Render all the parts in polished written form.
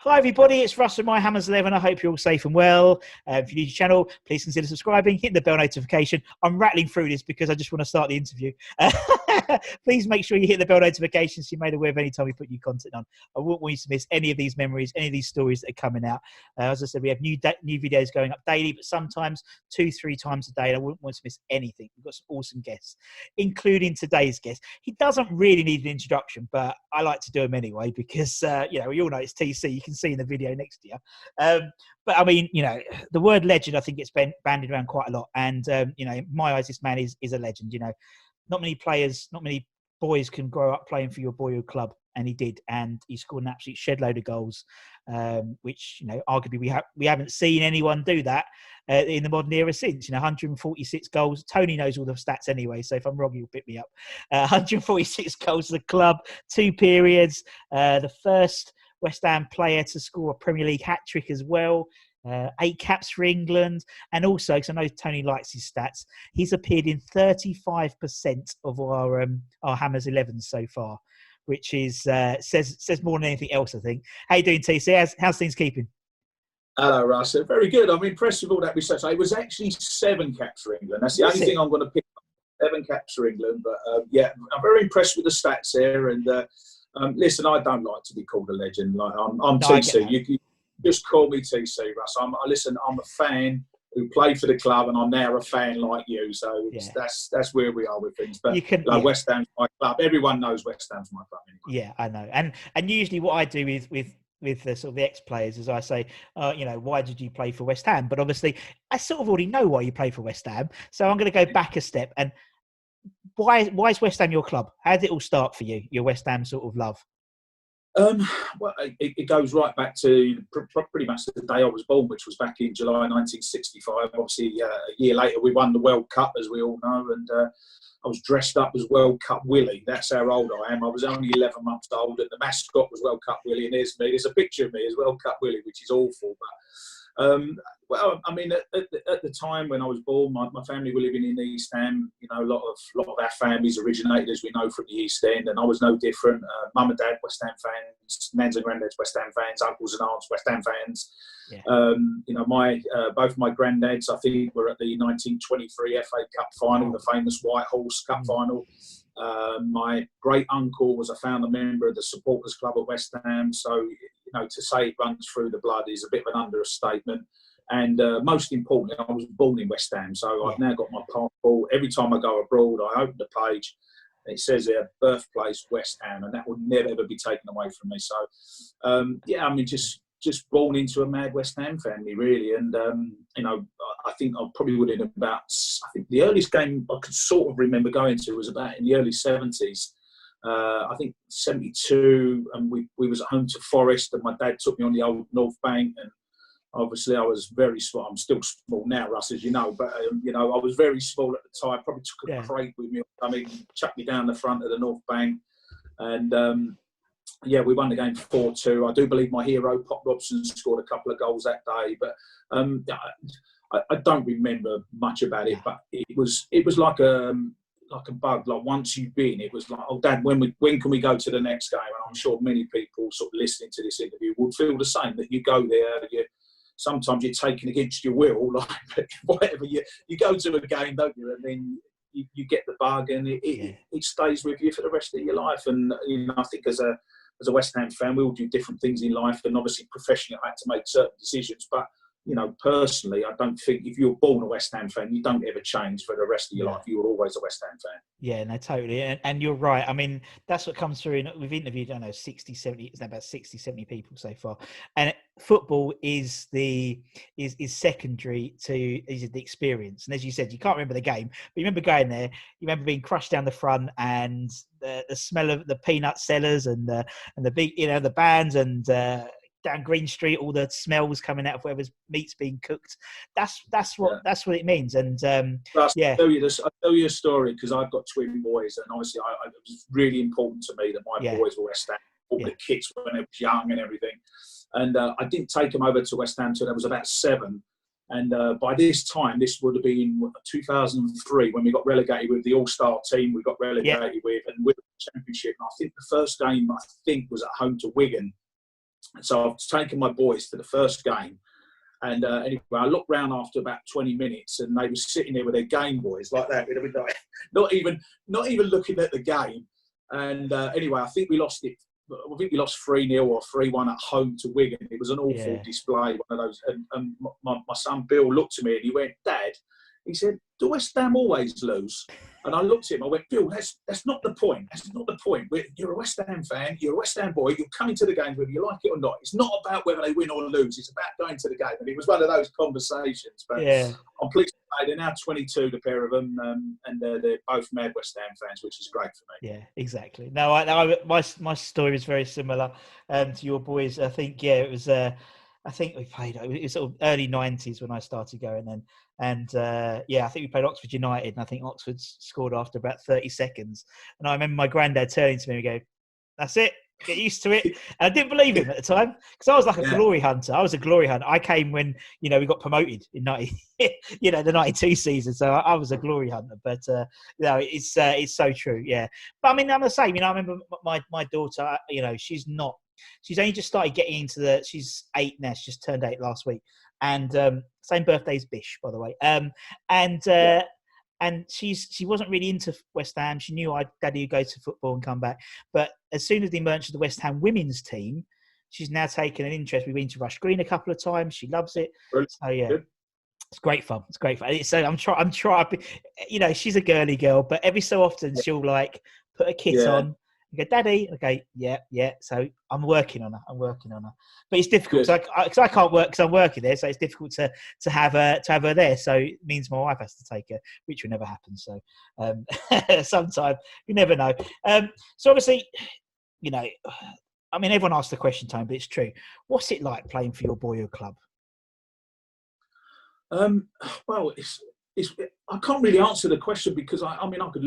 Hi everybody, it's Russ from My Hammers 11. I hope you're all safe and well. If you're new to the channel, please consider subscribing, hit the bell notification. I'm rattling through this because I just want to start the interview. Please make sure you hit the bell notification so you're made aware of any time we put new content on. I wouldn't want you to miss any of these memories, any of these stories that are coming out. As I said, we have new videos going up daily, but sometimes 2-3 times a day. And I wouldn't want to miss anything. We've got some awesome guests, including today's guest. He doesn't really need an introduction, but I like to do him anyway because, we all know it's TC. You can see in the video next to you. But I mean, the word legend, I think it's been bandied around quite a lot. And, in my eyes, this man is a legend. Not many players, not many boys can grow up playing for your boyhood club. And he did. And he scored an absolute shed load of goals, which, arguably we haven't seen anyone do that in the modern era since. 146 goals. Tony knows all the stats anyway, so if I'm wrong, he'll pick me up. 146 goals for the club, 2 periods. The first West Ham player to score a Premier League hat-trick as well. 8 caps for England. And also, because I know Tony likes his stats, he's appeared in 35% of our Hammers 11s so far, which is says more than anything else, I think. How you doing, TC? How's things keeping? Hello, Russ. Very good. I'm impressed with all that research. It was actually 7 caps for England. That's the only thing I'm going to pick up. 7 caps for England. But, I'm very impressed with the stats here. And, listen, I don't like to be called a legend. I'm TC. You just call me TC, Russ. I'm a fan who played for the club, and I'm now a fan like you. So that's where we are with things. But West Ham's my club. Everyone knows West Ham's my club anyway. Yeah, I know. And usually what I do with the sort of the ex-players is I say, why did you play for West Ham? But obviously, I sort of already know why you play for West Ham. So I'm going to go back a step. And why is West Ham your club? How did it all start for you, your West Ham sort of love? Well, it goes right back to pretty much the day I was born, which was back in July 1965. Obviously, a year later, we won the World Cup, as we all know, and I was dressed up as World Cup Willie. That's how old I am. I was only 11 months old, and the mascot was World Cup Willie, and there's me. There's a picture of me as World Cup Willie, which is awful. But at the time when I was born, my family were living in East Ham. A lot of our families originated, as we know, from the East End, and I was no different. Mum and Dad, West Ham fans. Nans and granddads, West Ham fans. Uncles and aunts, West Ham fans. Yeah. Both my granddads, I think, were at the 1923 FA Cup final, the famous White Horse Cup final. My great uncle was a founder member of the Supporters Club at West Ham. So, to say it runs through the blood is a bit of an understatement. And most importantly, I was born in West Ham. So I've now got my passport. Every time I go abroad, I open the page. It says there, birthplace West Ham, and that will never ever be taken away from me. So, just born into a mad West Ham family, really. And I think I probably would have about. I think the earliest game I could sort of remember going to was about in the early 70s. I think 72, and we was at home to Forest, and my dad took me on the old North Bank, and obviously I was very small. I'm still small now, Russ, as you know, but I was very small at the time. Probably took a crate with me. Chucked me down the front of the North Bank, and we won the game 4-2. I do believe my hero Pop Robson scored a couple of goals that day, but I don't remember much about it. But it was like a bug. Like once you've been, it was like, oh, Dad, when can we go to the next game? And I'm sure many people sort of listening to this interview would feel the same. That you go there, sometimes you're taken against your will, like whatever. You go to a game, don't you? And then you get the bug, and it stays with you for the rest of your life. And I think as a West Ham fan, we all do different things in life, and obviously professionally, I had to make certain decisions. But personally, I don't think if you're born a West Ham fan, you don't ever change for the rest of your life. You were always a West Ham fan. Yeah, no, totally. And you're right. I mean, that's what comes through. We've interviewed, I don't know, 60, 70, it's about 60, 70 people so far. And football is secondary to the experience. And as you said, you can't remember the game, but you remember going there, you remember being crushed down the front, and the smell of the peanut sellers and the beat, the bands, and down Green Street, all the smells coming out of whoever's meat's being cooked. That's what it means. And I'll tell you a story, because I've got twin boys, and obviously it was really important to me that my boys were West Ham, all the kits when they were young and everything. And I didn't take them over to West Ham until they was about 7. And by this time, this would have been 2003 when we got relegated with the All-Star team. We got relegated with, and with the Championship. And I think the first game was at home to Wigan. So I've taken my boys to the first game. And anyway, I looked round after about 20 minutes, and they were sitting there with their Game Boys like that, not even looking at the game. And anyway, I think we lost it. I think we lost 3-0 or 3-1 at home to Wigan. It was an awful display, one of those. And my son Bill looked at me and he went, "Dad," he said, "do West Ham always lose?" And I looked at him, I went, "Bill, that's not the point. That's not the point. You're a West Ham fan, you're a West Ham boy, you're coming to the game whether you like it or not. It's not about whether they win or lose, it's about going to the game." And it was one of those conversations. But I'm pleased to say they're now 22, the pair of them, and they're both mad West Ham fans, which is great for me. Yeah, exactly. No, my story is very similar to your boys. I think, it was... I think we played. It was sort of early 90s when I started going then, and I think we played Oxford United, and I think Oxford scored after about 30 seconds. And I remember my granddad turning to me and going, "That's it. Get used to it." And I didn't believe him at the time because I was like a glory hunter. I was a glory hunter. I came when we got promoted in the 92 season, so I was a glory hunter. But it's so true. Yeah, but I mean, I'm the same. I remember my daughter. She's only just started getting into she's 8 now. She just turned 8 last week. And same birthday as Bish, by the way. And she wasn't really into West Ham. She knew Daddy would go to football and come back. But as soon as they merged the West Ham women's team, she's now taken an interest. We've been to Rush Green a couple of times. She loves it. So it's great fun. It's great fun. So I'm trying. She's a girly girl, but every so often she'll like put a kit on. I go, "Daddy." Okay, yeah. So I'm working on her. But it's difficult because I can't work because I'm working there. So it's difficult to have her there. So it means my wife has to take her, which will never happen. So sometime you never know. So obviously, I mean, everyone asks the question, Tony, but it's true. What's it like playing for your boyhood club? Well, I can't really answer the question because I could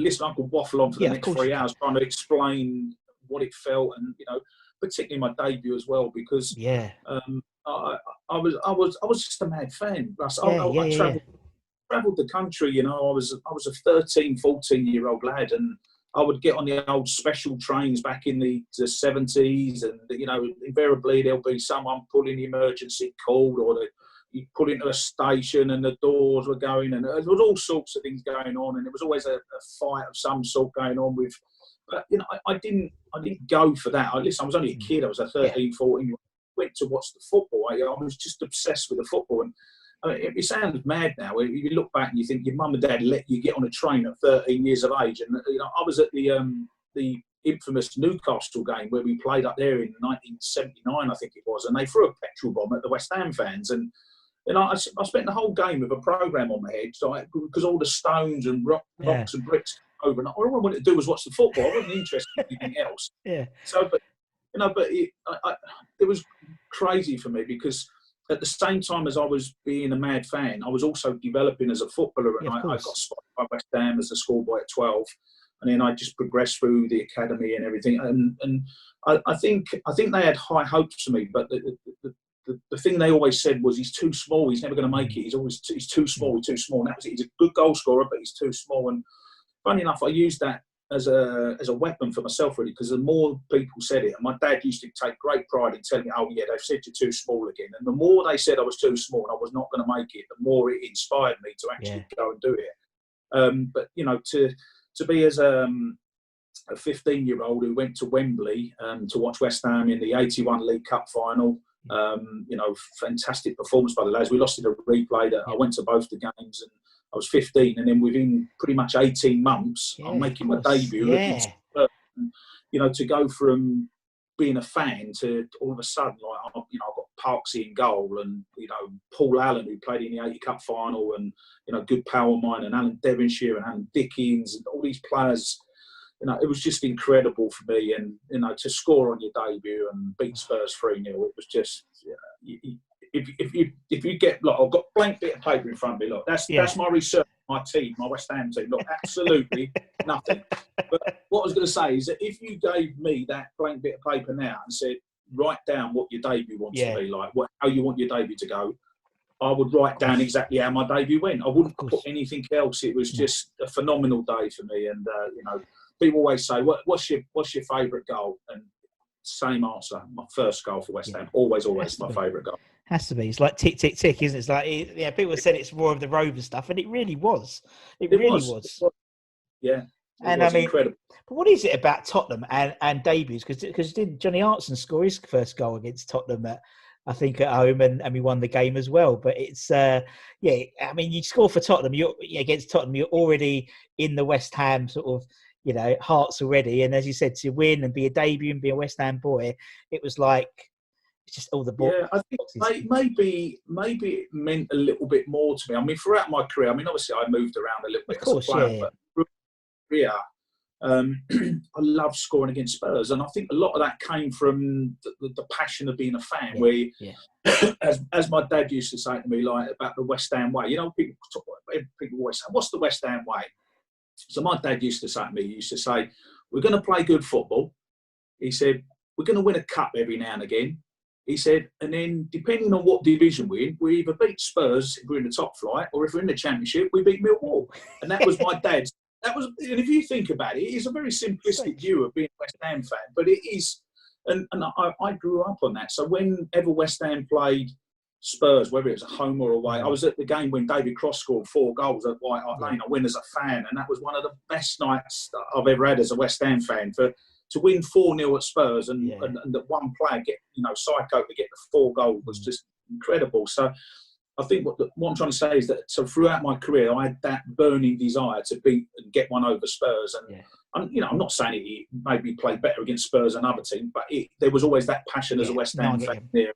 waffle on for the next 3 hours trying to explain what it felt, and particularly my debut as well, because I was just a mad fan. I travelled the country. I was a 13, 14-year-old lad, and I would get on the old special trains back in the 70s, and invariably there'll be someone pulling the emergency cord, or you put into a station and the doors were going, and there was all sorts of things going on, and there was always a fight of some sort going on with. But I didn't go for that. I was only a kid. I was a 13, 14. Went to watch the football. I was just obsessed with the football, and it sounds mad now. You look back and you think your mum and dad let you get on a train at 13 years of age, and I was at the infamous Newcastle game where we played up there in 1979, I think it was, and they threw a petrol bomb at the West Ham fans, and I spent the whole game with a programme on my head, because all the stones and rocks and bricks came over, and all I wanted to do was watch the football. I wasn't interested in anything else. So, it was crazy for me, because at the same time as I was being a mad fan, I was also developing as a footballer, and I got spotted by West Ham as a schoolboy at 12, and then I just progressed through the academy and everything. And I think they had high hopes for me, but the thing they always said was, "He's too small. He's never going to make it. He's too small. He's too small." And that was it. He's a good goal scorer, but he's too small. And funny enough, I used that as a weapon for myself, really, because the more people said it, and my dad used to take great pride in telling me, "Oh yeah, they've said you're too small again." And the more they said I was too small and I was not going to make it, the more it inspired me to actually go and do it. But to be as a 15-year-old who went to Wembley to watch West Ham in the '81 League Cup final. Fantastic performance by the lads. We lost in a replay. I went to both the games, and I was 15, and then within pretty much 18 months, I'm making my debut. To go from being a fan to all of a sudden, I've got Parksy in goal, and Paul Allen, who played in the '80 Cup final, and good pal of mine, and Alan Devonshire and Alan Dickens, and all these players. It was just incredible for me, and to score on your debut and beat Spurs 3-0, it was just if you get, look, I've got a blank bit of paper in front of me. Look, that's my research, my team, my West Ham team. Look, absolutely nothing. But what I was going to say is that if you gave me that blank bit of paper now and said, write down what your debut wants to be like, how you want your debut to go, I would write down exactly how my debut went. I wouldn't put anything else. It was just a phenomenal day for me, and people always say, "What's your favourite goal?" And same answer. My first goal for West Ham, always my favourite goal. Has to be. It's like tick, tick, tick, isn't it? It's like, people said it's more of the Rover stuff, and it really was. It really was. Yeah. And I mean, incredible. But what is it about Tottenham and debuts? Because didn't Johnny Artson score his first goal against Tottenham at home, and we won the game as well. But it's I mean, you score for Tottenham, against Tottenham, you're already in the West Ham sort of, hearts already. And as you said, to win and be a debut and be a West Ham boy, it was like, it's just all the ball. Yeah, I think maybe it meant a little bit more to me. I mean, throughout my career, I mean, obviously I moved around a little bit as a player, but throughout I love scoring against Spurs, and I think a lot of that came from the passion of being a fan. As my dad used to say to me, like, about the West Ham way. People always say, "What's the West Ham way?" So my dad used to say to me, "We're going to play good football." He said, "We're going to win a cup every now and again." He said, and then depending on what division we're in, we either beat Spurs if we're in the top flight, or if we're in the Championship, we beat Millwall. And that was my dad's. And if you think about it, it's a very simplistic view of being a West Ham fan, but it is. And I grew up on that. So whenever West Ham played Spurs, whether it was at home or away, I was at the game when David Cross scored 4 goals at White Hart Lane. I went as a fan, and that was one of the best nights I've ever had as a West Ham fan. To win 4-0 at Spurs and that one player get, Psycho to get the 4 goals was just incredible. So I think what I'm trying to say is that throughout my career, I had that burning desire to beat and get one over Spurs. And I'm not saying it made me play better against Spurs and other teams, but there was always that passion as a West Ham fan there.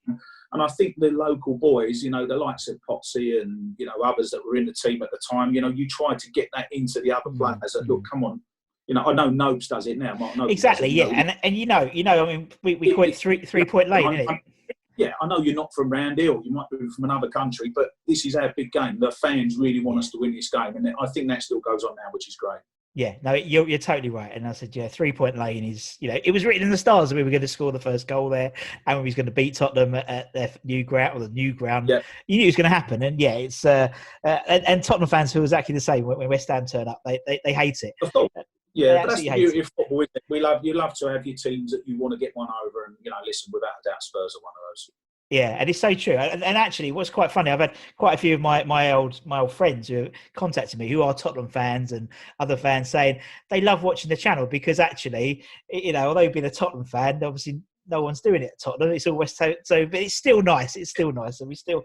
And I think the local boys, the likes of Cottee and others that were in the team at the time, you try to get that into the other players. That look, come on. I know Nobes does it now. Mark Nobes exactly, and I mean, we call it 3-point lane, isn't it? Yeah, I know you're not from round here, you might be from another country, but this is our big game. The fans really want us to win this game, and I think that still goes on now, which is great. Yeah, no, you're totally right. And I said, 3-point lane is, it was written in the stars that we were going to score the first goal there, and we was going to beat Tottenham at their new ground, or the new ground. Yeah. You knew it was going to happen, and it's and Tottenham fans feel exactly the same when West Ham turn up. They hate it. Yeah, but that's the beauty of football, isn't it? You love to have your teams that you want to get one over, and listen, without a doubt, Spurs are one of those. Yeah, and it's so true. And actually, what's quite funny, I've had quite a few of my old friends who have contacted me who are Tottenham fans and other fans saying they love watching the channel because actually, although being a Tottenham fan, obviously no one's doing it at Tottenham. It's all West Ham, but it's still nice. It's still nice, and we still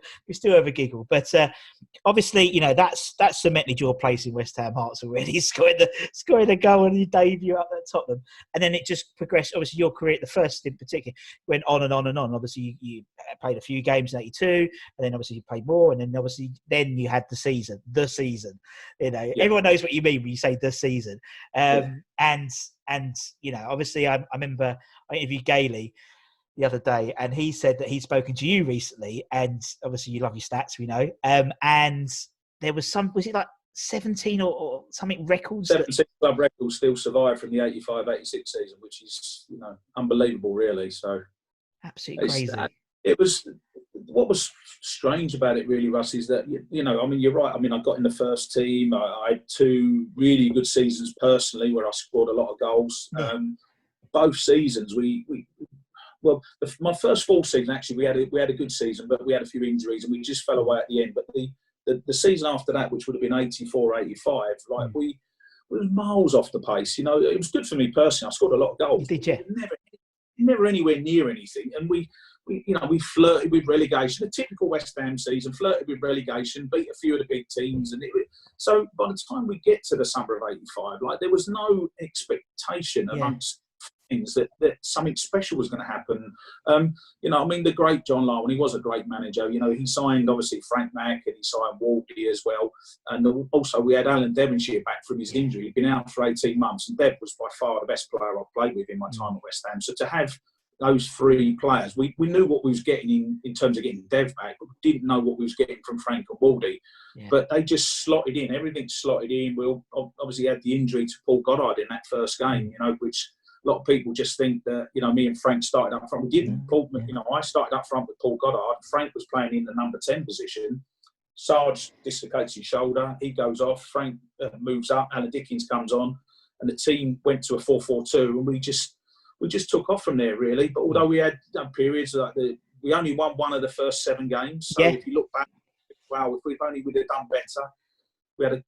have a giggle. But obviously, that's cemented your place in West Ham hearts already. Scoring the goal on your debut up at Tottenham, and then it just progressed. Obviously, your career, the first in particular, went on and on and on. Obviously, you played a few games in '82, and then obviously you played more, and then obviously you had the season. Everyone knows what you mean when you say the season. And obviously, I remember I interviewed Gailey the other day, and he said that he'd spoken to you recently, and obviously you love your stats, we know. And there was was it like 17 or something records? 17 club records still survive from the 85-86 season, which is unbelievable, really. So absolutely crazy. It was. What was strange about it, really, Russ, is that I mean, you're right. I mean, I got in the first team. I had 2 really good seasons personally, where I scored a lot of goals. Yeah. Both seasons, my first full season, actually, we had a good season, but we had a few injuries and we just fell away at the end. But the season after that, which would have been 84-85, we were miles off the pace. It was good for me personally. I scored a lot of goals. Did you? Never anywhere near anything, and we flirted with relegation. A typical West Ham season, flirted with relegation, beat a few of the big teams, and so by the time we get to the summer of '85, there was no expectation amongst things that something special was going to happen. I mean, the great John Larwood, he was a great manager. He signed obviously Frank Mack, and he signed Waldie as well. And also we had Alan Devonshire back from his injury. He'd been out for 18 months, and Dev was by far the best player I've played with in my time at West Ham. So to have those 3 players, we knew what we was getting in terms of getting Dev back, but we didn't know what we was getting from Frank and Waldie. Yeah. But they just slotted in. Everything slotted in. We obviously had the injury to Paul Goddard in that first game, which a lot of people just think that, me and Frank started up front. We didn't. I started up front with Paul Goddard. Frank was playing in the number 10 position. Sarge dislocates his shoulder. He goes off. Frank moves up. Alan Dickens comes on. And the team went to a 4-4-2. And we just took off from there, really. But although we had periods like we only won one of the first 7 games. So if you look back, wow, if we'd have done better. We had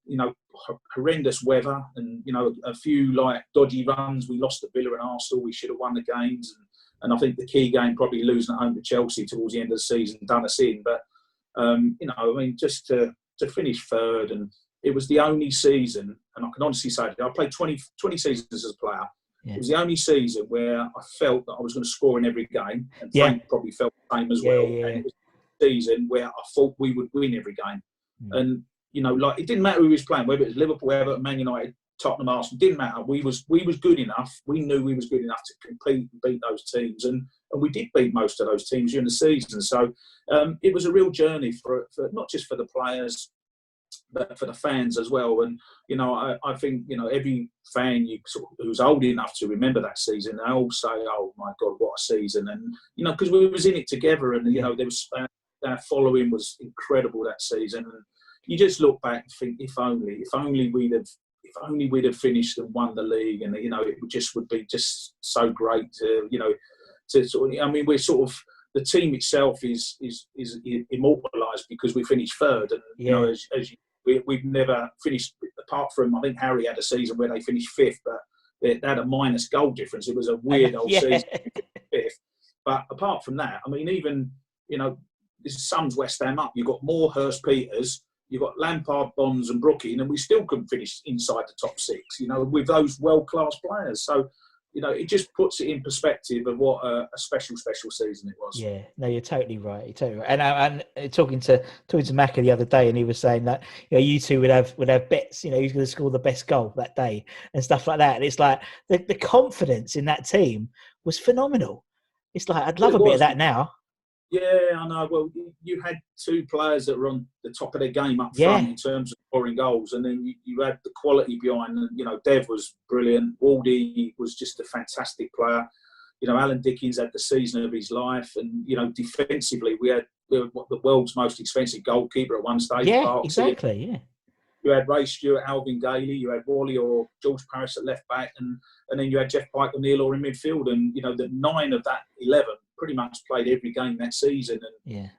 horrendous weather and, a few like dodgy runs. We lost to Villa and Arsenal. We should have won the games. And I think the key game, probably losing at home to Chelsea towards the end of the season, done us in. But, just to finish third, and it was the only season, and I can honestly say that I played 20 seasons as a player. Yeah. It was the only season where I felt that I was going to score in every game. And Frank probably felt the same as well. Yeah. And it was a season where I thought we would win every game. And, it didn't matter who we was playing, whether it was Liverpool, Everton, Man United, Tottenham, Arsenal, didn't matter. We was good enough. We knew we was good enough to compete and beat those teams. And we did beat most of those teams during the season. So it was a real journey for not just for the players, but for the fans as well. And, I think, every fan who's old enough to remember that season, they all say, oh, my God, what a season. And, because we was in it together and, there was our following was incredible that season. And you just look back and think, if only we'd have finished and won the league, and would be just so great to sort of. I mean, we're sort of, the team itself is immortalised because we finished third, and we've never finished, apart from, I think Harry had a season where they finished 5th, but they had a minus goal difference. It was a weird old season, 5th. But apart from that, I mean, even this sums West Ham up. You've got Moore, Hurst, Peters. You've got Lampard, Bonds and Brookie, and we still couldn't finish inside the top 6, with those world-class players. So, it just puts it in perspective of what a special season it was. Yeah, no, you're totally right. You're totally right. And talking to Macca the other day, and he was saying that you two would have bets. Who's going to score the best goal that day and stuff like that. And it's like the confidence in that team was phenomenal. It's like I'd love a bit of that now. Yeah, I know. Well, you had 2 players that were on the top of their game up front in terms of scoring goals, and then you had the quality behind. Dev was brilliant. Waldy was just a fantastic player. Alan Dickens had the season of his life, and defensively we had the world's most expensive goalkeeper at one stage. Yeah, exactly. Yeah. You had Ray Stewart, Alvin Gailey, you had Wally or George Paris at left back, and then you had Jeff Pike and Neil Orr in midfield, and the 9 of that 11 pretty much played every game that season. And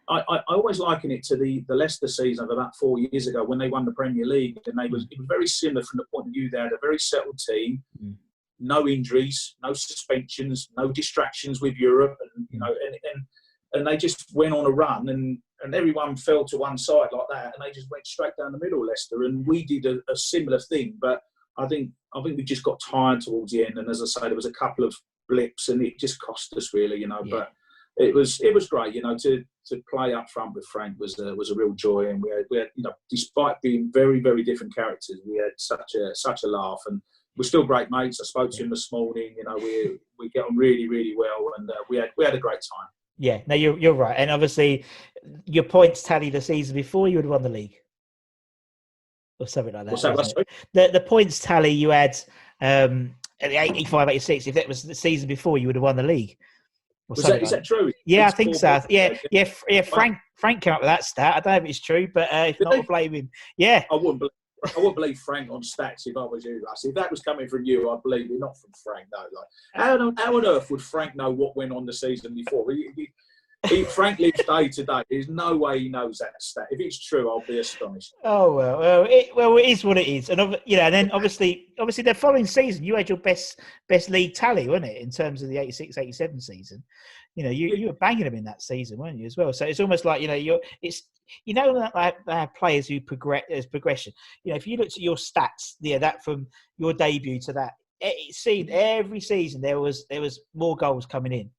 I always liken it to the Leicester season of about 4 years ago when they won the Premier League, and it was very similar from the point of view they had a very settled team, no injuries, no suspensions, no distractions with Europe, and and they just went on a run, and everyone fell to one side like that, and they just went straight down the middle, Leicester. And we did a similar thing, but I think we just got tired towards the end. And as I say, there was a couple of blips, and it just cost us really, But it was great, to play up front with Frank was a real joy, and we had despite being very, very different characters, we had such a laugh, and we're still great mates. I spoke to him this morning. We get on really, really well, and we had a great time. Yeah, no, you're right, and obviously your points tally the season before you would have won the league, or something like that. What's that? The points tally you had at the 85-86. If that was the season before, you would have won the league. Is that true? Yeah, I think so. Yeah. Frank came up with that stat. I don't know if it's true, but if not, we'll blame him. Yeah, I wouldn't believe Frank on stats if I was you, Russ. If that was coming from you, I'd believe it, not from Frank. No, how on earth would Frank know what went on the season before? Frank lives day to day. There's no way he knows that stat. If it's true, I'll be astonished. Oh well, it is what it is, and and then obviously the following season you had your best league tally, wasn't it, in terms of the 86-87 season? You were banging them in that season, weren't you, as well? So it's almost like that players who progression. If you looked at your stats, that from your debut to that, it seemed every season there was more goals coming in.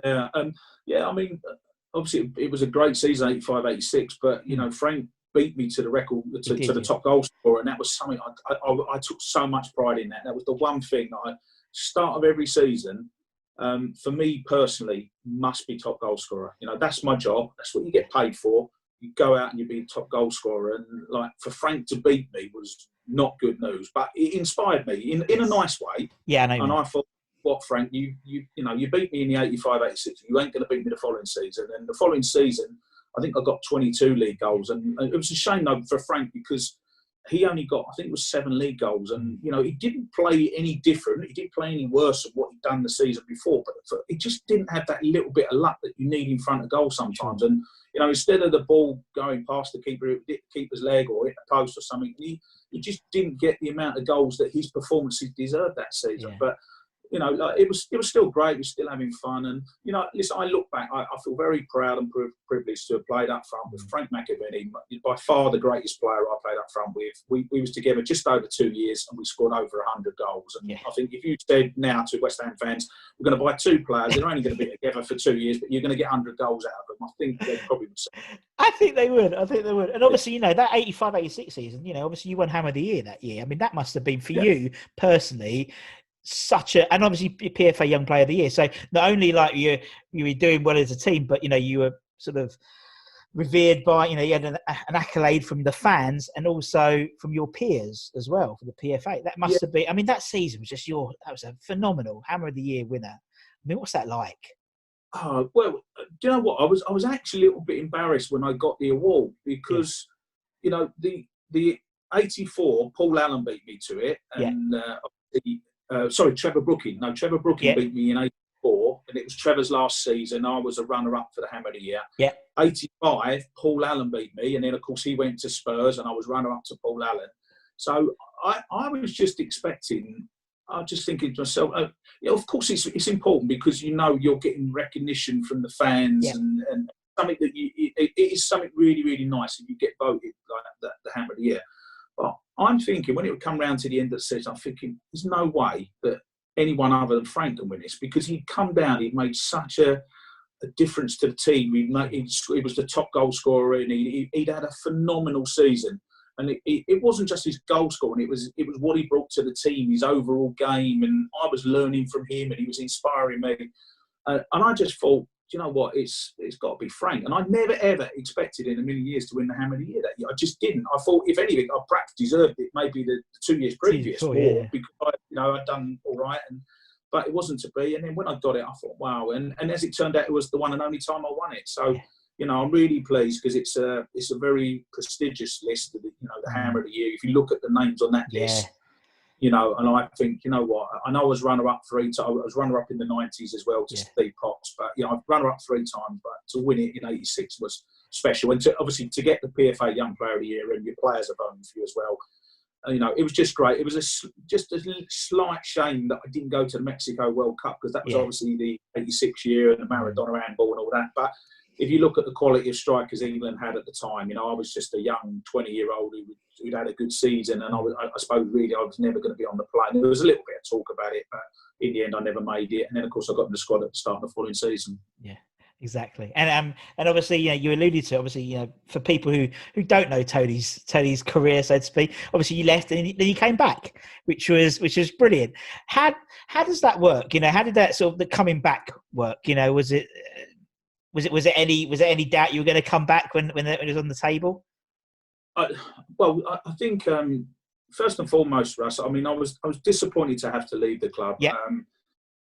Yeah, I mean, obviously it was a great season, 85-86, but Frank beat me to the record, to the top goal scorer, and that was something I took so much pride in. That was the one thing that start of every season, for me personally, must be top goal scorer. That's my job. That's what you get paid for. You go out and you be top goal scorer, and for Frank to beat me was not good news, but it inspired me in a nice way. Yeah, I know. And I thought, what, Frank, you beat me in the 85-86. You ain't going to beat me the following season. And the following season, I think I got 22 league goals. And it was a shame, though, for Frank, because he only got, I think it was 7 league goals. And, you know, he didn't play any different. He didn't play any worse than what he'd done the season before. But he just didn't have that little bit of luck that you need in front of goal sometimes. And, you know, instead of the ball going past the keeper, it hit the keeper's leg or hit the post or something, he just didn't get the amount of goals that his performances deserved that season. Yeah. But, you know, like, it was still great. We're still having fun. And, you know, listen, I look back, I feel very proud and privileged to have played up front with Frank McAvenny, by far the greatest player I played up front with. We was together just over 2 years and we scored over 100 goals. And I think if you said now to West Ham fans, we're going to buy 2 players, they're only going to be together for 2 years, but you're going to get 100 goals out of them, I think they probably would say. I think they would. And obviously, you know, that 85-86 season, you know, obviously you won Hammer of the Year that year. I mean, that must have been for you personally and obviously PFA Young Player of the Year. So not only like you were doing well as a team, but, you know, you were sort of revered by, you know, you had an accolade from the fans and also from your peers as well for the PFA. That must have been, I mean, that season was just that was a phenomenal Hammer of the Year winner. I mean, what's that like? Oh, well, do you know what? I was actually a little bit embarrassed when I got the award because, you know, the 84, Paul Allen beat me to it. And Trevor Brooking. No, Trevor Brooking beat me in 84, and it was Trevor's last season. I was a runner-up for the Hammer of the Year. 85, Paul Allen beat me, and then, of course, he went to Spurs, and I was runner-up to Paul Allen. So I was just expecting... I was just thinking to myself, you know, of course it's important because, you know, you're getting recognition from the fans and something that it is something really, really nice if you get voted like the Hammer of the Year. But I'm thinking when it would come round to the end of the season, I'm thinking there's no way that anyone other than Frank can win this because he'd come down, he'd made such a difference to the team. He was the top goal scorer and he'd had a phenomenal season. And it wasn't just his goal scoring; it was what he brought to the team, his overall game. And I was learning from him, and he was inspiring me. And I just thought, you know what, it's got to be Frank. And I never ever expected in a million years to win the Hammer of the Year that year. I just didn't. I thought, if anything, I perhaps deserved it. Maybe the 2 years previous, because I'd done all right. But it wasn't to be. And then when I got it, I thought, wow. And as it turned out, it was the one and only time I won it. So. You know, I'm really pleased because it's a very prestigious list of the Hammer of the Year. If you look at the names on that list, you know, and I think, you know what, I know I was runner-up 3 times. I was runner-up in the 90s as well to Steve Potts. But, you know, I've runner-up 3 times, but to win it in 86 was special. And obviously to get the PFA Young Player of the Year and your players are voting for you as well. You know, it was just great. It was just a slight shame that I didn't go to the Mexico World Cup because that was obviously the 86 year and the Maradona handball and all that. But if you look at the quality of strikers England had at the time, you know, I was just a young 20-year-old who'd had a good season, and I suppose really I was never going to be on the plane. There was a little bit of talk about it, but in the end I never made it. And then of course I got in the squad at the start of the following season. Yeah. Exactly, and obviously, you know, you alluded to obviously, you know, for people who don't know Tony's career, so to speak. Obviously, you left and then you came back, which was brilliant. How does that work? You know, how did that sort of the coming back work? You know, was it any doubt you were going to come back when it was on the table? I think first and foremost, Russ. I mean, I was disappointed to have to leave the club. Yeah.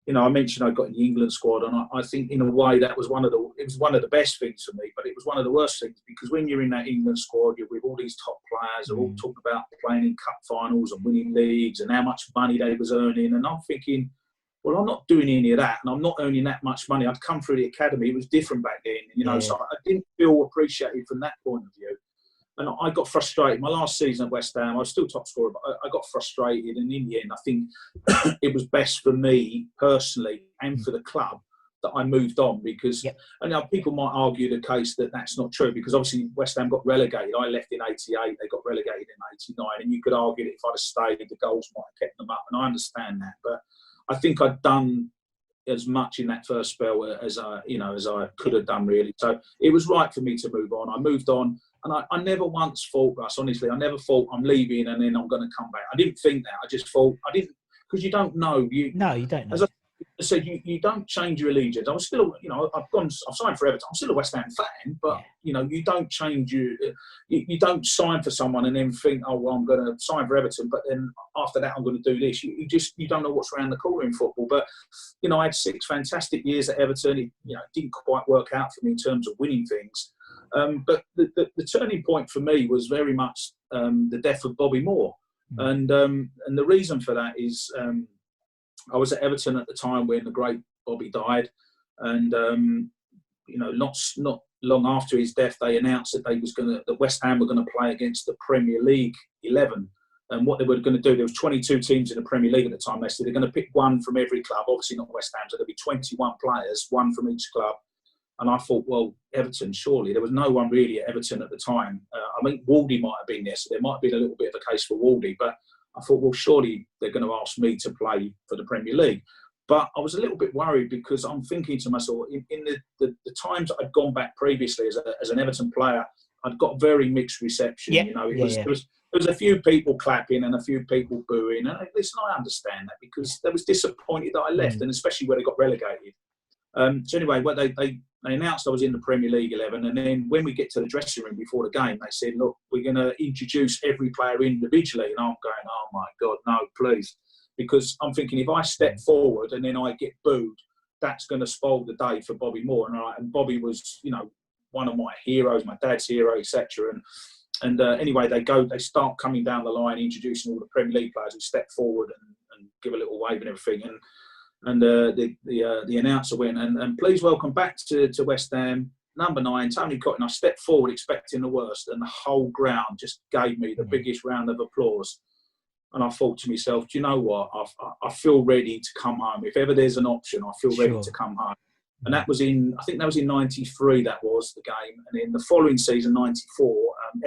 You know, I mentioned I got in the England squad, and I think in a way that was one of the best things for me, but it was one of the worst things because when you're in that England squad, you're with all these top players, they're all talking about playing in cup finals and winning leagues and how much money they was earning, and I'm thinking, well, I'm not doing any of that, and I'm not earning that much money. I'd come through the academy; it was different back then, you know, so I didn't feel appreciated from that point of view. And I got frustrated. My last season at West Ham, I was still top scorer, but I got frustrated. And in the end, I think it was best for me personally and for the club that I moved on because, and now people might argue the case that that's not true because obviously West Ham got relegated. I left in 88, they got relegated in 89. And you could argue that if I'd have stayed, the goals might have kept them up. And I understand that. But I think I'd done as much in that first spell as I could have done really. So it was right for me to move on. I moved on. And I never once thought, Russ, honestly, I never thought I'm leaving and then I'm going to come back. I didn't think that. I just thought, because you don't know. No, you don't know. As I said, you don't change your allegiance. I was still, you know, I've signed for Everton. I'm still a West Ham fan, but, you know, you don't change you don't sign for someone and then think, oh, well, I'm going to sign for Everton, but then after that, I'm going to do this. You don't know what's around the corner in football. But, you know, I had 6 fantastic years at Everton. It didn't quite work out for me in terms of winning things. But the turning point for me was very much the death of Bobby Moore. And the reason for that is I was at Everton at the time when the great Bobby died, and not long after his death, they announced that West Ham were going to play against the Premier League 11. And what they were going to do, there was 22 teams in the Premier League at the time. They said they're going to pick one from every club, obviously not West Ham, so there'll be 21 players, one from each club. And I thought, well, Everton, surely. There was no one really at Everton at the time. I mean, Waldy might have been there, so there might have been a little bit of a case for Waldy. But I thought, well, surely they're going to ask me to play for the Premier League. But I was a little bit worried because I'm thinking to myself, in the times I'd gone back previously as an Everton player, I'd got very mixed reception. Yeah. There was a few people clapping and a few people booing. And listen, I understand that because they was disappointed that I left, and especially when they got relegated. So anyway, they announced I was in the Premier League 11, and then when we get to the dressing room before the game, they said, look, we're going to introduce every player individually. And I'm going, oh my God, no, please. Because I'm thinking if I step forward and then I get booed, that's going to spoil the day for Bobby Moore. And Bobby was, one of my heroes, my dad's hero, etc. And anyway, they start coming down the line, introducing all the Premier League players who step forward and give a little wave and everything. And the announcer went, and please welcome back to West Ham, number 9, Tony Cottee. And I stepped forward expecting the worst, and the whole ground just gave me the biggest round of applause. And I thought to myself, do you know what? I feel ready to come home. If ever there's an option, I feel ready to come home. And I think that was in 93, that was the game. And in the following season, 94,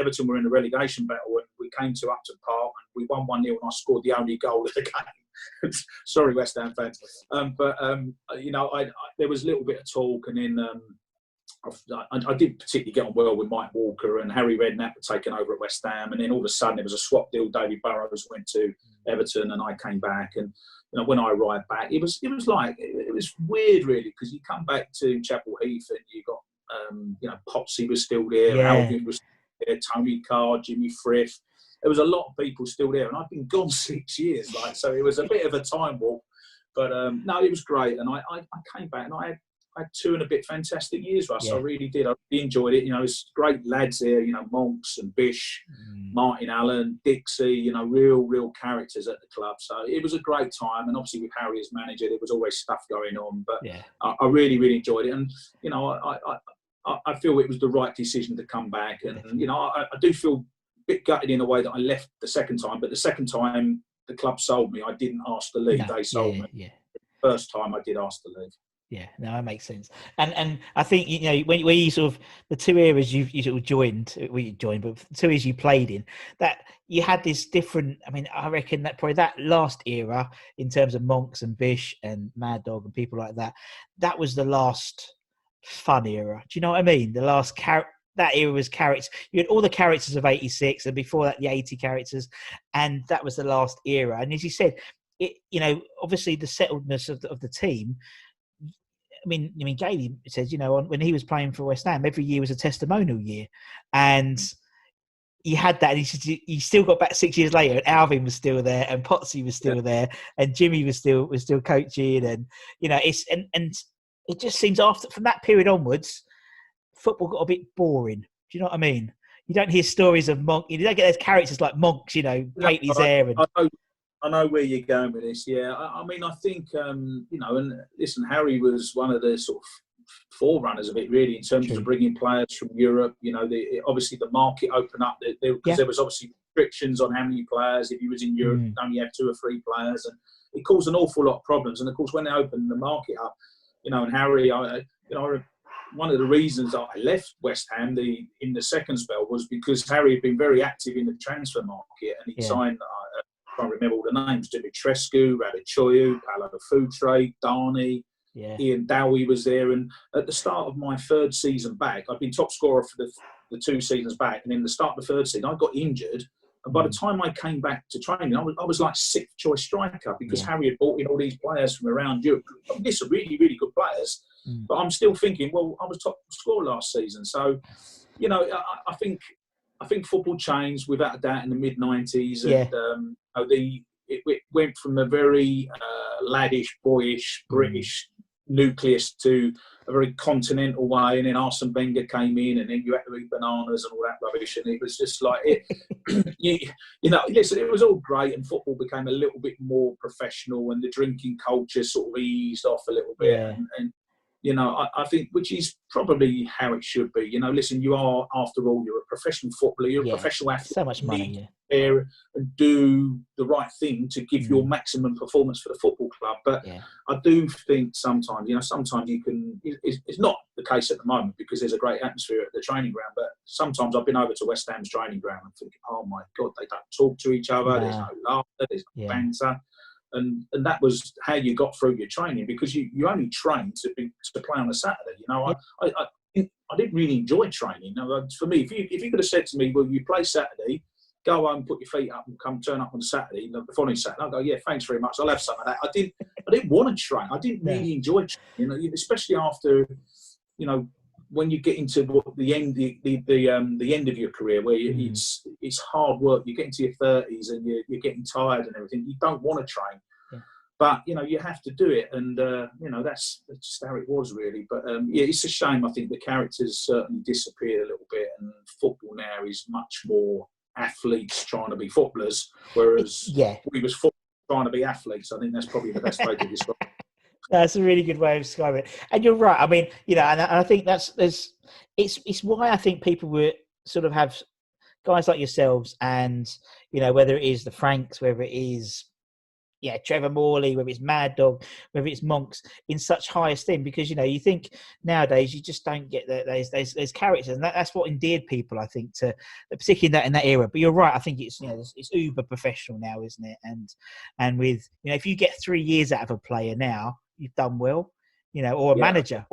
Everton were in a relegation battle, and we came to Upton Park, and we won 1-0, and I scored the only goal of the game. Sorry, West Ham fans. There was a little bit of talk, and then I did particularly get on well with Mike Walker, and Harry Redknapp had taken over at West Ham, and then all of a sudden there was a swap deal. David Burrows went to Everton, and I came back. And when I arrived back, it was weird really, because you come back to Chapel Heath and you got Potsy was still there, Alvin was there, Tony Carr, Jimmy Frith. There was a lot of people still there, and I've been gone 6 years, so it was a bit of a time warp. But no, it was great, and I came back, and I had 2 and a bit fantastic years, Russ. I really did. I really enjoyed it. It's great lads there, Monks and Bish, Martin Allen, Dixie, real characters at the club. So it was a great time. And obviously with Harry as manager, there was always stuff going on. But I really, really enjoyed it. And, I feel it was the right decision to come back. And, I do feel a bit gutted in a way that I left the second time. But the second time the club sold me, I didn't ask to leave. They sold me. The first time I did ask to leave. Yeah, no, that makes sense. And I think, when you sort of, the 2 eras you sort of joined, but the 2 eras you played in, that you had this different, I reckon that probably that last era in terms of Monks and Bish and Mad Dog and people like that, that was the last fun era. Do you know what I mean? The last that era was characters. You had all the characters of 86, and before that the 80 characters, and that was the last era. And as you said, obviously the settledness of the team. Gailey says, when he was playing for West Ham, every year was a testimonial year, and he had that. And he still got back 6 years later, and Alvin was still there, and Potsy was still there, and Jimmy was still coaching, and it just seems from that period onwards, football got a bit boring. Do you know what I mean? You don't hear stories of Monk. You don't get those characters like Monks, Gately's there. And I know where you're going with this. Yeah, I think, and listen, Harry was one of the sort of forerunners of it, really, in terms of bringing players from Europe. Obviously the market opened up because there was obviously restrictions on how many players. If you was in Europe, you only have 2 or 3 players, and it caused an awful lot of problems. And of course, when they opened the market up, and Harry, one of the reasons I left West Ham in the second spell was because Harry had been very active in the transfer market, and he signed. I can't remember all the names. Dimitrescu, Radichoyu, Paolo Futre, Darney, Ian Dowie was there. And at the start of my 3rd season back, I'd been top scorer for the 2 seasons back. And in the start of the 3rd season, I got injured. And by the time I came back to training, I was like 6th choice striker because Harry had brought in all these players from around Europe. These are really, really good players. But I'm still thinking, well, I was top scorer last season. So, I think football changed without a doubt in the mid-90s. And it went from a very laddish, boyish, British nucleus to a very continental way, and then Arsene Wenger came in, and then you had to eat bananas and all that rubbish, and it was just like it. you know, listen, it was all great, and football became a little bit more professional, and the drinking culture sort of eased off a little bit, and you know, I think, which is probably how it should be. You know, listen, you are, after all, you're a professional footballer, you're a professional athlete. So much money, there and do the right thing to give your maximum performance for the football club. But I do think sometimes, you know, sometimes you can, it's not the case at the moment because there's a great atmosphere at the training ground, but sometimes I've been over to West Ham's training ground and thinking, oh my God, they don't talk to each other, there's no laughter, there's no banter. And that was how you got through your training, because you only trained to play on a Saturday. You know, I didn't really enjoy training. Now, for me, if you could have said to me, well, you play Saturday, go home, put your feet up, and come turn up on Saturday, the following Saturday, I'll go, yeah, thanks very much, I'll have some of that. I didn't want to train. I didn't really enjoy training. You know, especially after, you know, when you get into the end of your career, where it's hard work, you get into your 30s and you're getting tired and everything, you don't want to train. But, you know, you have to do it. And, you know, that's just how it was, really. But, it's a shame. I think the characters certainly disappeared a little bit. And football now is much more athletes trying to be footballers, whereas we was football trying to be athletes. I think that's probably the best way to describe it. That's a really good way of describing it. And you're right. I mean, you know, and I think it's why I think people would sort of have guys like yourselves and, you know, whether it is the Franks, whether it is, Trevor Morley, whether it's Mad Dog, whether it's Monks, in such high esteem, because, you know, you think nowadays you just don't get those characters, and that's what endeared people, I think, to particularly in that era. But you're right, I think it's, you know, it's uber professional now, isn't it? And with, you know, if you get 3 years out of a player now, you've done well. You know, or a manager,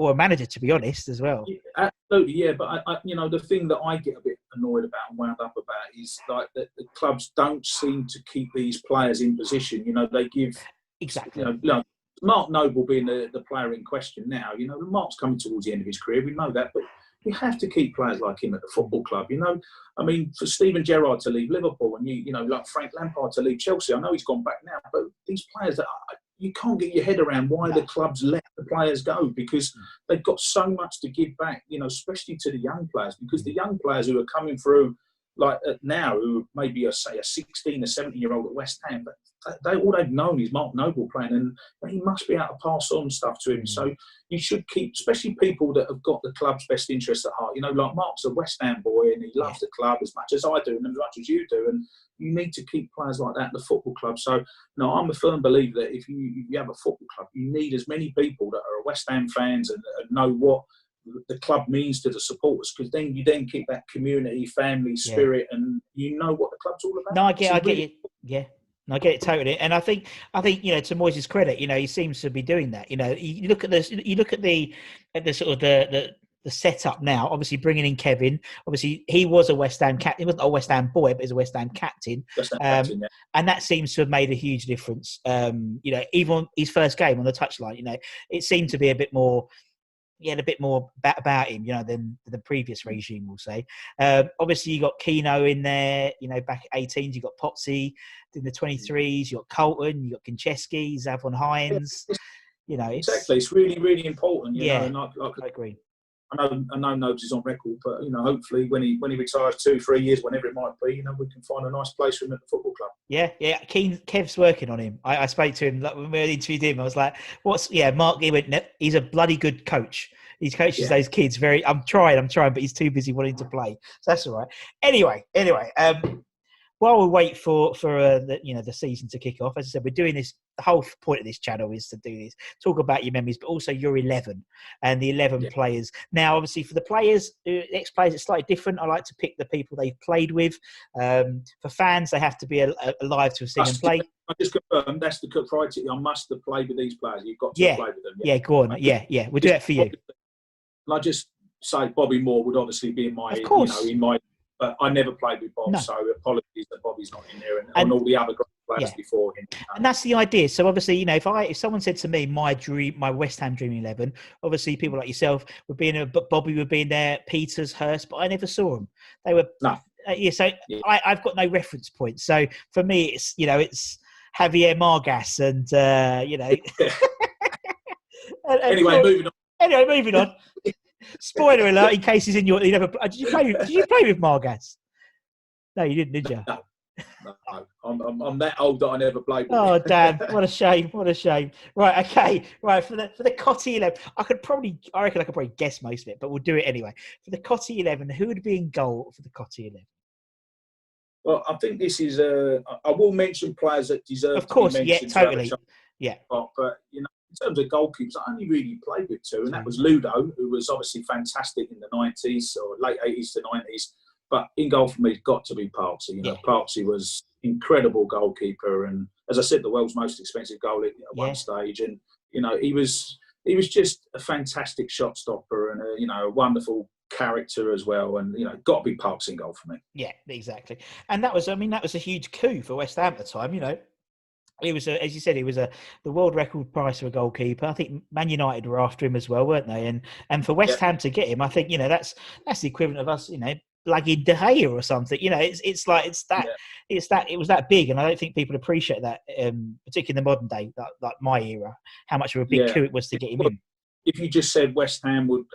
to be honest, as well. Yeah, absolutely, yeah. But I, you know, the thing that I get a bit annoyed about and wound up about is like that the clubs don't seem to keep these players in position. You know, they give exactly. You know, Mark Noble being the player in question now. You know, Mark's coming towards the end of his career. We know that, but you have to keep players like him at the football club. You know, I mean, for Steven Gerrard to leave Liverpool and you know, like Frank Lampard to leave Chelsea. I know he's gone back now, but these players that you can't get your head around why the clubs let the players go, because they've got so much to give back, you know, especially to the young players, because the young players who are coming through like now, who maybe a 16 or 17-year-old at West Ham, but all they've known is Mark Noble playing, and he must be able to pass on stuff to him. So you should keep, especially people that have got the club's best interests at heart. You know, like Mark's a West Ham boy and he loves the club as much as I do and as much as you do, and you need to keep players like that at the football club. So, no, I'm a firm believer that if you have a football club, you need as many people that are West Ham fans and know what the club means to the supporters, because then you keep that community, family spirit, and you know what the club's all about. No, I get you. Yeah. I get it totally, and I think you know, to Moyes' credit, you know, he seems to be doing that. You know, you look at this, you look at the sort of the setup now. Obviously, bringing in Kevin. Obviously, he was a West Ham captain. He wasn't a West Ham boy, but he's a West Ham captain. And that seems to have made a huge difference. You know, even on his first game on the touchline, you know, it seemed to be a bit more. He had a bit more about him, you know, than the previous regime, we'll say. Obviously, you got Keno in there, you know, back at 18s. You got Potsy in the 23s. You got Colton. You got Kincheski, Zavon Hines. You know, exactly. It's really, really important. You know, and I agree. I know Nobes is on record, but, you know, hopefully when he retires 2-3 years, whenever it might be, you know, we can find a nice place for him at the football club. Yeah. Kev's working on him. I spoke to him, like, when we interviewed him. I was like, Mark, he went, he's a bloody good coach. He coaches those kids very, I'm trying, but he's too busy wanting to play. So that's all right. Anyway, while we wait for the season to kick off, as I said, we're doing this. The whole point of this channel is to do this, talk about your memories, but also your 11 and the 11 players. Now, obviously, for the players, ex-players, it's slightly different. I like to pick the people they've played with. For fans, they have to be alive to have seen them play. I just confirm that's the criteria. I must have played with these players. You've got to have played with them. Yeah, go on. Yeah. We'll do that for you. I just say Bobby Moore would obviously be in my, but I never played with Bob, so apologies that Bobby's not in there, and all the other great players before him. And that's the idea. So obviously, you know, if someone said to me my West Ham Dream 11, obviously people like yourself would be in there, but Bobby would be in there, Peters, Hurst, but I never saw them. They were I've got no reference point. So for me, it's Javier Margas and you know. Anyway, moving on. Anyway, moving on. Spoiler alert! In case he's in your, you never. Did you play with Margas? No, you didn't, did you? No, I'm that old that I never played with. Oh damn! What a shame! What a shame! Right, okay, right for the Cottee 11, I reckon I could probably guess most of it, but we'll do it anyway. For the Cottee 11, who would be in goal for the Cottee 11? Well, I think this is I will mention players that deserve Of course, to be mentioned. yeah, totally, yeah. But you know, in terms of goalkeepers, I only really played with two, and that was Ludo, who was obviously fantastic in the 90s or late 80s to 90s. But in goal for me, it's got to be Parksy. You know, Parksy was incredible goalkeeper, and as I said, the world's most expensive goalie at one stage. And you know, he was just a fantastic shot stopper and a wonderful character as well. And you know, got to be Parksy in goal for me. Yeah, exactly. And that was a huge coup for West Ham at the time. You know, he was, as you said, he was the world record price for a goalkeeper. I think Man United were after him as well, weren't they? And for West Ham to get him, I think that's the equivalent of us, blagging De Gea or something. It was that big, and I don't think people appreciate that, particularly in the modern day, like my era, how much of a big coup it was to get him in. If you just said West Ham would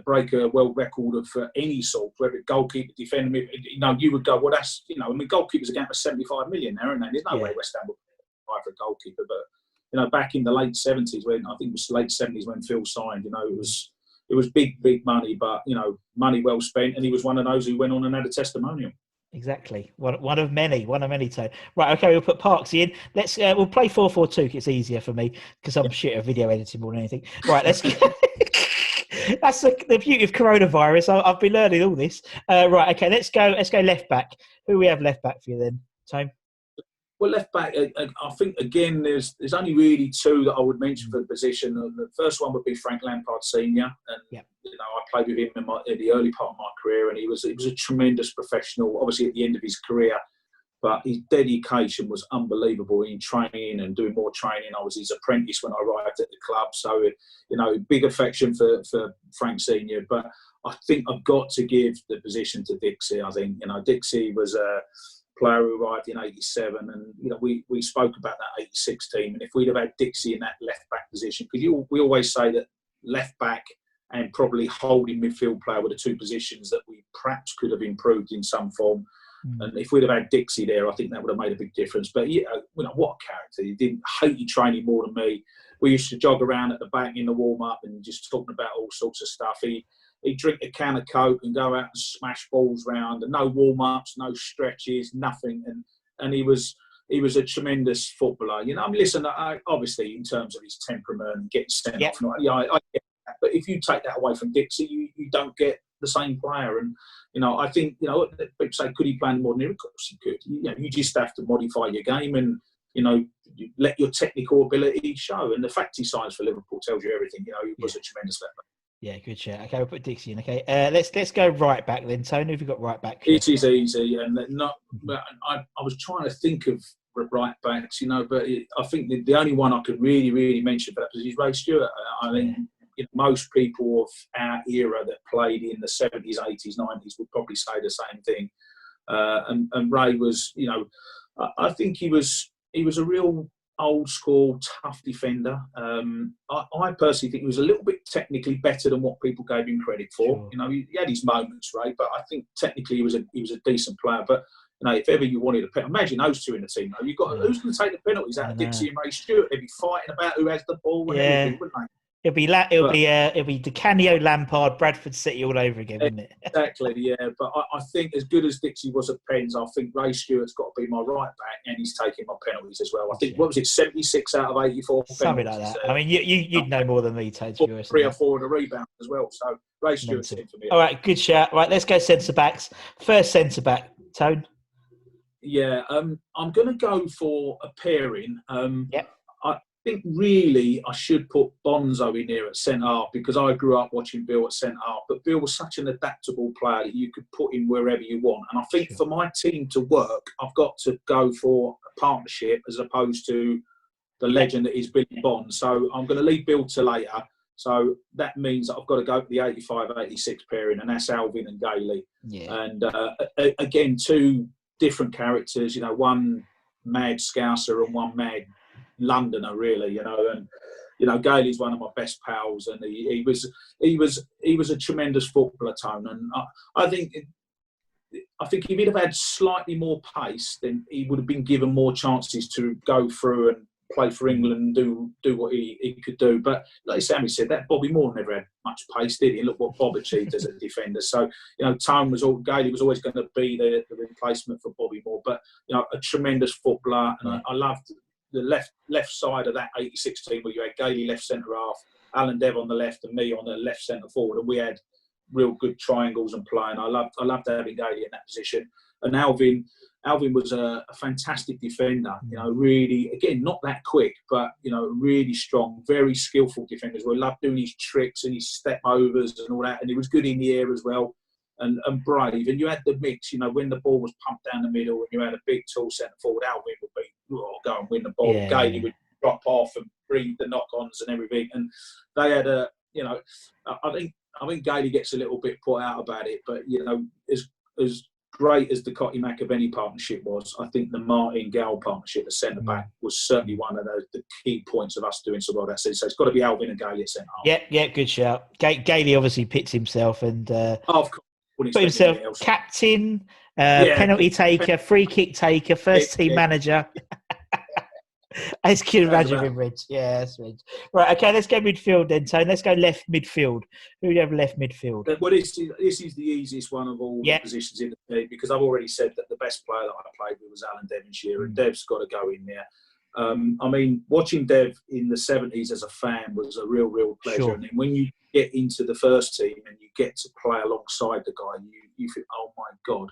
break a world record for any sort, whether goalkeeper, defender, you would go, well, that's, goalkeepers are getting for 75 million now, and there's no way West Ham would buy for a goalkeeper. But, back in the late 70s, when I think it was late 70s when Phil signed, it was big money, but, money well spent. And he was one of those who went on and had a testimonial. Exactly. One of many, Tone. Right, okay, we'll put Parksy in. Let's we'll play 4-4-2. It's easier for me because I'm shit at video editing more than anything. Right, let's that's the beauty of coronavirus. I've been learning all this. Right, okay, let's go left back. Who we have left back for you then, Tone? Well, left back, I think, again, there's only really two that I would mention for the position. The first one would be Frank Lampard Senior. And, I played with him in the early part of my career, and he was a tremendous professional, obviously at the end of his career. But his dedication was unbelievable in training and doing more training. I was his apprentice when I arrived at the club. So, big affection for Frank Senior. But I think I've got to give the position to Dixie. I think, Dixie was a player who arrived in 87, and we spoke about that 86 team, and if we'd have had Dixie in that left back position, because we always say that left back and probably holding midfield player were the two positions that we perhaps could have improved in some form. And if we'd have had Dixie there, I think that would have made a big difference. But what a character! He didn't hate your training more than me. We used to jog around at the back in the warm up and just talking about all sorts of stuff. He'd drink a can of Coke and go out and smash balls round, and no warm-ups, no stretches, nothing. And he was a tremendous footballer. Listen, obviously in terms of his temperament and getting sent off, I get that. But if you take that away from Dixie, you don't get the same player. And I think people say, could he play in the modern era? Of course he could. You just have to modify your game and you let your technical ability show. And the fact he signs for Liverpool tells you everything. He was a tremendous player. Yeah, good shout. Okay, we'll put Dixie in. Okay, let's go right back then. Tony, have you got right back? It is easy, and I was trying to think of right backs, but I think the only one I could really mention for that is Ray Stewart. I mean, most people of our era that played in the 70s, 80s, 90s would probably say the same thing. And Ray was, I think he was a real old school, tough defender. I personally think he was a little bit technically better than what people gave him credit for. Sure. He had his moments, right? But I think technically he was a decent player. But if ever you wanted a penalty, imagine those two in the team. You've got who's going to take the penalties out of Dixie and Ray Stewart? They'd be fighting about who has the ball and everything, wouldn't they? It'll be Di Canio, Lampard, Bradford City all over again, wouldn't it? Exactly, yeah. But I think as good as Dixie was at pens, I think Ray Stewart's got to be my right back, and he's taking my penalties as well. I think, what was it, 76 out of 84 something penalties? Like that. I mean, you'd know more than me, Ted. 3 or 4 of the rebounds as well. So Ray Stewart's in for me. All right, good shout. Right, let's go centre backs. First centre back, Tone. Yeah, I'm going to go for a pairing. Yep. I think really I should put Bonzo in here at centre-half because I grew up watching Bill at centre-half, but Bill was such an adaptable player that you could put him wherever you want. And I think for my team to work, I've got to go for a partnership as opposed to the legend that is Billy Bond. So I'm going to leave Bill to later. So that means that I've got to go for the 85-86 pairing, and that's Alvin and Gailey. Yeah. And again, two different characters, one mad Scouser and one mad Londoner, really, and Gailey's one of my best pals, and he was a tremendous footballer, Tone. And I think if he'd have had slightly more pace, then he would have been given more chances to go through and play for England and do what he could do. But like Sammy said, that Bobby Moore never had much pace, did he? Look what Bob achieved as a defender. So, Gailey was always going to be the replacement for Bobby Moore. But, a tremendous footballer. And I loved the left side of that 86 team where you had Gailey left centre half, Alan Dev on the left and me on the left centre forward. And we had real good triangles and play. And I loved having Gailey in that position. And Alvin was a fantastic defender, really, again, not that quick, but, really strong, very skillful defender as well. Loved doing his tricks and his step overs and all that. And he was good in the air as well and brave. And you had the mix, when the ball was pumped down the middle and you had a big tall centre forward, Alvin would be, go and win the ball. Yeah. Gailey would drop off and bring the knock-ons and everything. And they had I think Gailey gets a little bit put out about it, but, as great as the Cottee McAvenny partnership was, I think the Martin Gal partnership, the centre back, was certainly one of the key points of us doing so well that season. So it's got to be Alvin and Gailey at centre half. Yeah, good shout. Gailey obviously pits himself and of course, put himself captain, penalty taker, free kick taker, first team manager. I just can imagine him, Rich. Yeah, that's Rich. Right, okay, let's go midfield then, Tony. Let's go left midfield. Who do you have left midfield? Well, this is the easiest one of all the positions in the league, because I've already said that the best player that I played with was Alan Devonshire, and Dev's got to go in there. Watching Dev in the 70s as a fan was a real pleasure. Sure. And then when you get into the first team and you get to play alongside the guy, you think, oh my God,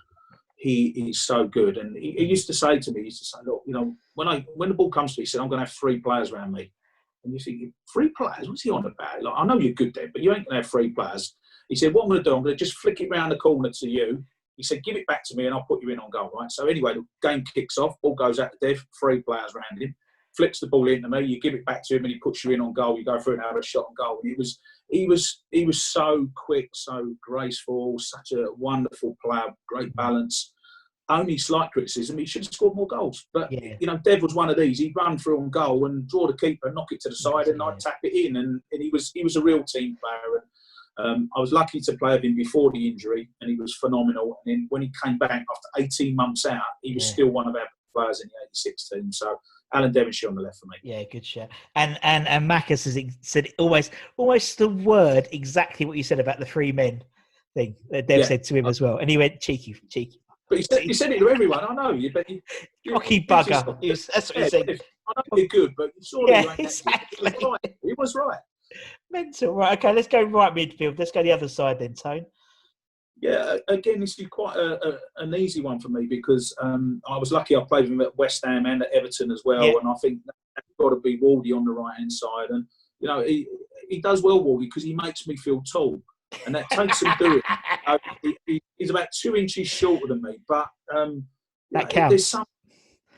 he is so good. And he used to say to me, look, when the ball comes to me, he said, I'm going to have 3 players around me. And you think, 3 players? What's he on about? Like, I know you're good then, but you ain't going to have 3 players. He said, what I'm going to do, I'm going to just flick it round the corner to you. He said, give it back to me and I'll put you in on goal, right? So anyway, the game kicks off, ball goes out to Dev, 3 players around him, flips the ball into me, you give it back to him and he puts you in on goal, you go through and have a shot on goal. And he was so quick, so graceful, such a wonderful player, great balance. Only slight criticism, he should have scored more goals. But, Dev was one of these. He'd run through on goal and draw the keeper, knock it to the side and I'd tap it in. And he was a real team player. And I was lucky to play with him before the injury and he was phenomenal. And then when he came back after 18 months out, he was still one of our players in the 86 team. So Alan Devonshire on the left for me. Yeah, good shot. And Macus has said almost the word exactly what you said about the 3 men thing that Dev said to him as well. And he went, cheeky. But he said it to everyone. I know you, but cocky bugger. That's what he said. I know you're good, but surely you ain't exactly. He was right. Mental. Right. Okay. Let's go right midfield. Let's go the other side then, Tone. Yeah. Again, this is quite an easy one for me because I was lucky. I played with him at West Ham and at Everton as well, and I think that's got to be Wardy on the right hand side. And he does well, Wardy, because he makes me feel tall. And that takes some doing. He's about 2 inches shorter than me, but that counts. There's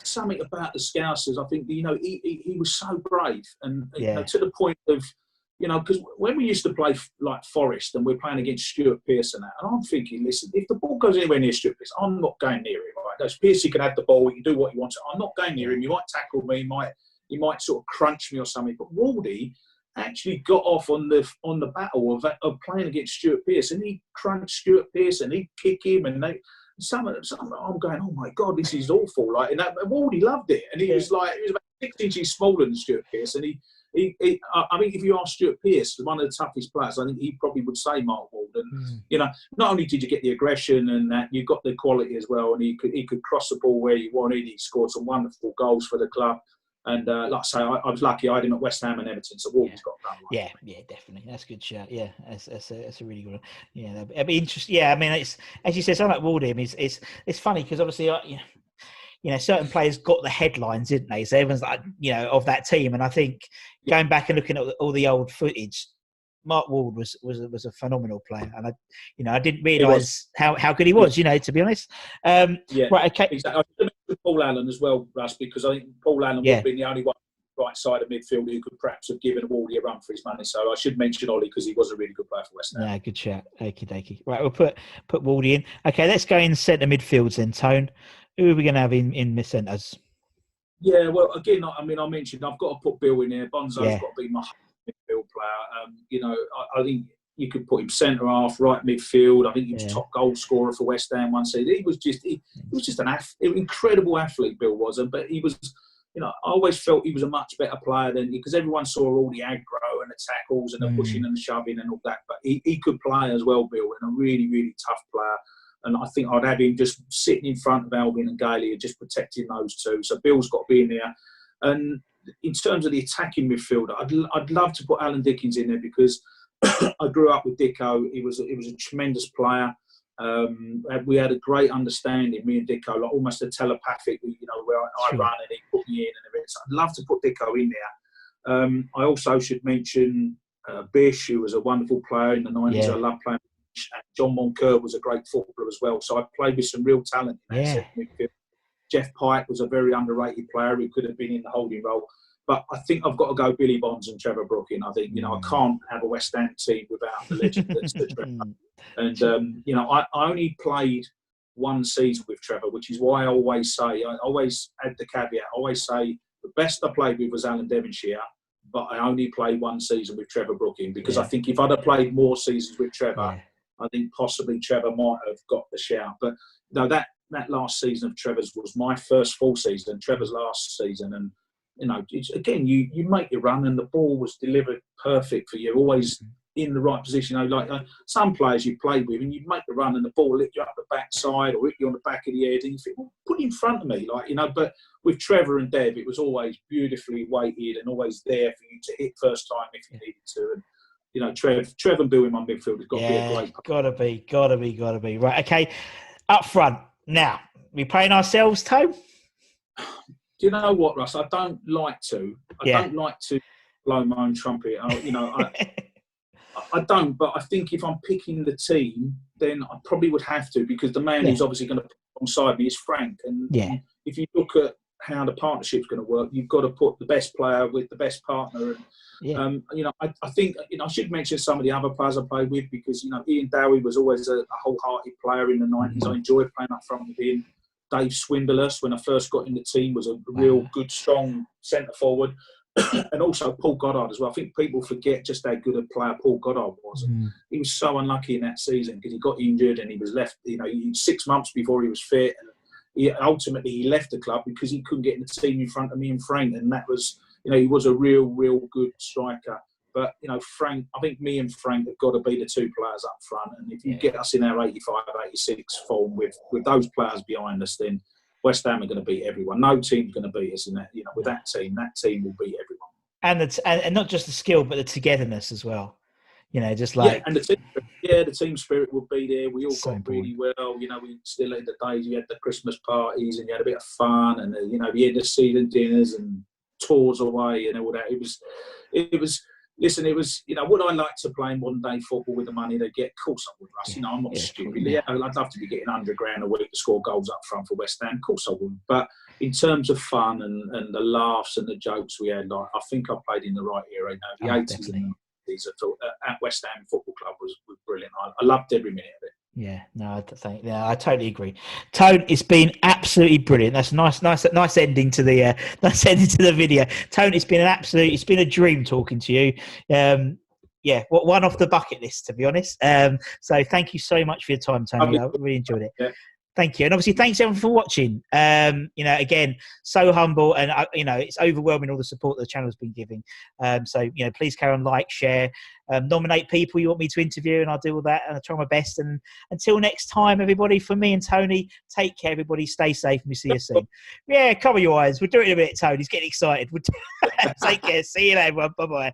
something about the Scousers. I think he was so brave, and to the point of because when we used to play like Forest and we're playing against Stuart Pearce and that, and I'm thinking, listen, if the ball goes anywhere near Stuart Pearce, I'm not going near him. Right? Because Pearce, he can have the ball, he can do what he wants. I'm not going near him. He might tackle me, he might sort of crunch me or something. But Wardy actually got off on the battle of playing against Stuart Pearce, and he crunched Stuart Pearce and he'd kick him, and some I'm going, oh my God, this is awful. Like, and Wardy loved it, and he was about 6 inches smaller than Stuart Pearce, and I think if you ask Stuart Pearce, one of the toughest players, I think he probably would say Mark Ward. And not only did you get the aggression and that, you got the quality as well, and he could cross the ball where you wanted. He scored some wonderful goals for the club. And like I say, I was lucky. I had him at West Ham and Everton, so Wardy's got done. Yeah, definitely. That's a good shout. Yeah, that's a really good one. Yeah, it'd be interesting. Yeah, I mean, it's as you said, something like Wardy. It's funny because obviously, certain players got the headlines, didn't they? So everyone's like, of that team. And I think going back and looking at all the old footage, Mark Ward was a phenomenal player, and I didn't realise how good he was. To be honest. Right. Okay. Exactly. I mentioned Paul Allen as well, Russ, because I think Paul Allen would have been the only one right side of midfield who could perhaps have given Wardy a run for his money. So I should mention Ollie because he was a really good player for West Ham. Yeah, good shout. Okie dokie. Right, we'll put Wardy in. Okay, let's go in centre midfields then, Tone. Who are we going to have in mid centres? Yeah, well, again, I mean, I mentioned I've got to put Bill in there. Bonzo's Yeah. got to be my midfield player. You know, I think you could put him centre half, right midfield. I think he was top goal scorer for West Ham one season. He was just an incredible athlete. Bill was, but he was. You know, I always felt he was a much better player than, because everyone saw all the aggro and the tackles and the pushing and the shoving and all that. But he could play as well, Bill, and a really, really tough player. And I think I'd have him just sitting in front of Albion and Gailey and just protecting those two. So Bill's got to be in there. And in terms of the attacking midfielder, I'd love to put Alan Dickens in there, because I grew up with Dicko. He was a tremendous player. We had a great understanding, me and Dicko, like almost a telepathic, you know, where I run and he put me in and everything. So I'd love to put Dicko in there. I also should mention Bish, who was a wonderful player in the 90s. I love playing with Bish. And John Moncur was a great footballer as well. So I played with some real talent in that second midfield. Jeff Pike was a very underrated player who could have been in the holding role. But I think I've got to go Billy Bonds and Trevor Brooking. I think, you know, I can't have a West Ham team without the legend that's Trevor. And, you know, I only played one season with Trevor, which is why I always add the caveat. I always say the best I played with was Alan Devonshire, but I only played one season with Trevor Brooking, because I think if I'd have played more seasons with Trevor, I think possibly Trevor might have got the shout. But no, that last season of Trevor's was my first full season, Trevor's last season. And, you know, again, you make your run and the ball was delivered perfect for you, always in the right position. You know, like some players you played with, and you make the run and the ball hit you up the backside or hit you on the back of the head, and you think, well, put it in front of me, like, you know. But with Trevor and Dev, it was always beautifully weighted and always there for you to hit first time if you needed to. And you know, Trev and Bill in my midfield has got to be a great. Gotta be right. Okay, up front now. We playing ourselves, Tone? Do you know what, Russ? I don't like to. I don't like to blow my own trumpet. I don't, but I think if I'm picking the team, then I probably would have to, because the man who's obviously going to put alongside me is Frank. And if you look at how the partnership's going to work, you've got to put the best player with the best partner. And you know, I think, you know, I should mention some of the other players I played with, because, you know, Ian Dowie was always a wholehearted player in the 90s. I enjoyed playing up front with him. Dave Swindlers, when I first got in the team, was a real good, strong centre forward. And also Paul Goddard as well. I think people forget just how good a player Paul Goddard was. He was so unlucky in that season because he got injured and he was left, you know, 6 months before he was fit. And ultimately he left the club because he couldn't get in the team in front of me and Frank. And that was, you know, he was a real good striker. But, you know, Frank, I think me and Frank have got to be the two players up front. And if you get us in our 85, 86 form with those players behind us, then West Ham are going to beat everyone. No team's going to beat us in that. You know, with that team will beat everyone. And not just the skill, but the togetherness as well. You know, just like and the team spirit will be there. We all got really well. You know, we still had the days. We had the Christmas parties, and you had a bit of fun, and you know, the end of season dinners and tours away and all that. It was. Listen, it was, you know, would I like to play modern day football with the money they get? Of course I would, Russ. You know, I'm not stupid. I'd love to be getting £100,000 a week to score goals up front for West Ham. Of course I would. But in terms of fun and the laughs and the jokes we had, like, I think I played in the right era. You know, the 80s and the 90s at West Ham Football Club was brilliant. I loved every minute of it. Yeah, no, I totally agree. Tone, it's been absolutely brilliant. That's a nice ending to the video. Tone, it's been a dream talking to you. One off the bucket list, to be honest. So thank you so much for your time, Tony. I really enjoyed it. Yeah. Thank you. And obviously, thanks everyone for watching. You know, again, so humble, and you know, it's overwhelming all the support that the channel's been giving. So, you know, please carry on, like, share, nominate people you want me to interview, and I'll do all that, and I'll try my best. And until next time, everybody, from me and Tony, take care, everybody. Stay safe, and we'll see you soon. Yeah, cover your eyes. We'll do it in a minute, Tony. He's getting excited. Take care. See you later, everyone. Bye-bye.